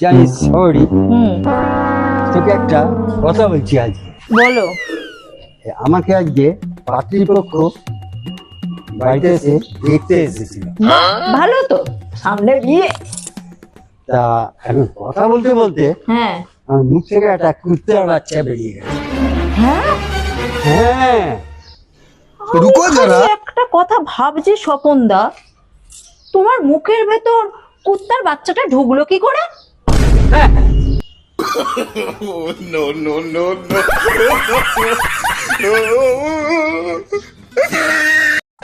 জানিস সরি, হুম, তোকে একটা কথা বলছি আজকে। বলো। আমাকে আজকে পাত্রীপক্ষ বাড়িতে এসে দেখতে এসেছিল। ভালো তো, সামনে বিয়ে। তা এখন কথা বলতে বলতে হ্যাঁ আমার মুখ থেকে একটা কুত্তার বাচ্চা বেরিয়ে গেল। হ্যাঁ, হ্যাঁ, रुको আমি जरा। খালি একটা কথা ভাবছি স্বপনদা, তোমার মুখের ভেতর কুত্তার বাচ্চাটা ঢুকলো কি করে? হ্যাঁ, No, no, no, no.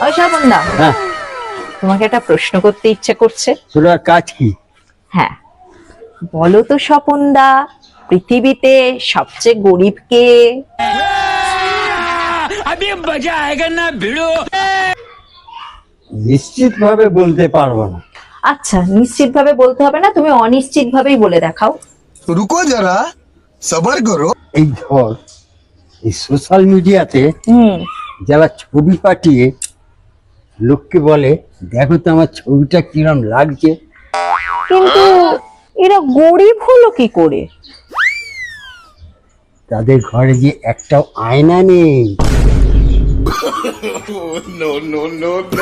ওই স্বপনদা, হ্যাঁ, তোমাকে একটা প্রশ্ন করতে ইচ্ছে করছে। তোর কাজ কি? হ্যাঁ, বলো তো স্বপনদা, পৃথিবীতে সবচেয়ে গরিব কে? নিশ্চিত ভাবে বলতে পারবো না। আচ্ছা, নিশ্চিত ভাবে বলতে হবে না, তুমি অনিশ্চিত ভাবেই বলে দেখাও। रुको जरा, सबर करो। এই ধর, এই সোশ্যাল মিডিয়াতে হুম, যারা ছবি পাঠিয়ে লোককে বলে দেখো তো আমার ছবিটা কিরম লাগছে, কিন্তু এরা গরিব হলো কি করে? তাদের ঘরে যে একটাও আয়না নেই। No, no, no, no.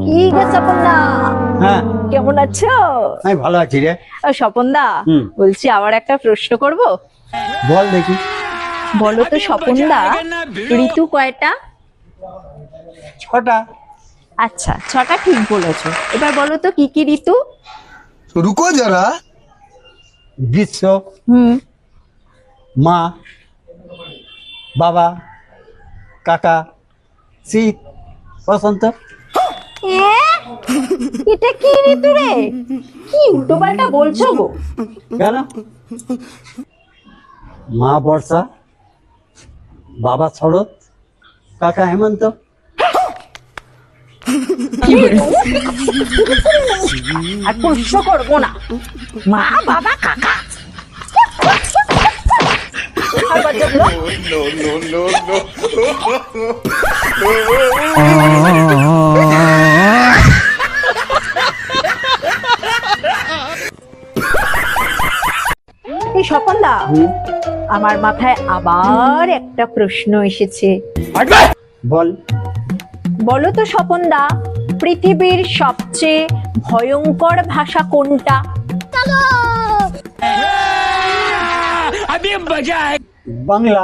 কি গো স্বপনদা, হ্যাঁ, কেমন আছো? আমি ভালো আছি রে। ও স্বপনদা, হুম। বলছি আবার একটা প্রশ্ন করব। বল দেখি। বলো তো স্বপনদা, ঋতু কয়টা? 6টা। আচ্ছা, 6টা ঠিক বলেছো। এবার বলো তো কি কি ঋতু? रुको जरा। গ্রীষ্ম, হুম, মা, বাবা, কাকা, শীত, বসন্ত। এটা কি ঋতু রে? কি উল্টো পাল্টা বলছো গো? কেন? মা বর্ষা, বাবা শরৎ, কাকা হেমন্ত। আর প্রশ্ন করবো না। মা বাবা কাকা। আর বাচ্চাগুলো? No, no, no, no. এই স্বপনদা, আমার মাথায় আবার একটা প্রশ্ন এসেছে। বল। বলো তো স্বপনদা, পৃথিবীর সবচেয়ে ভয়ঙ্কর ভাষা কোনটা? বাংলা।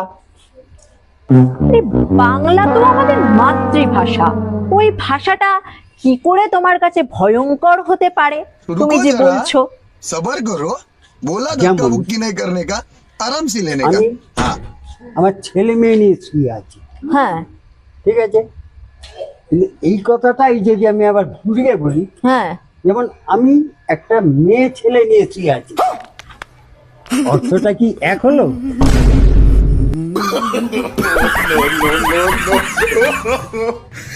আরে, বাংলা তো আমাদের মাতৃভাষা। ওই ভাষাটা কি করে তোমার কাছে ভয়ঙ্কর হতে পারে তুমি যে रुको जरा। বলছো? सबर करो। बोला क्या धक्का बोलूं? मुक्की नहीं करने का, आराम से लेने का। আমি हाँ। আমার ছেলে মেয়ে নিয়ে শুয়ে আছি, হ্যাঁ ঠিক আছে? কিন্তু এই কথাটাই যদি আমি আবার ঘুরিয়ে বলি, হ্যাঁ, যেমন আমি একটা মেয়ে ছেলে নিয়ে শুয়ে আছি, অর্থটা কি এক হলো?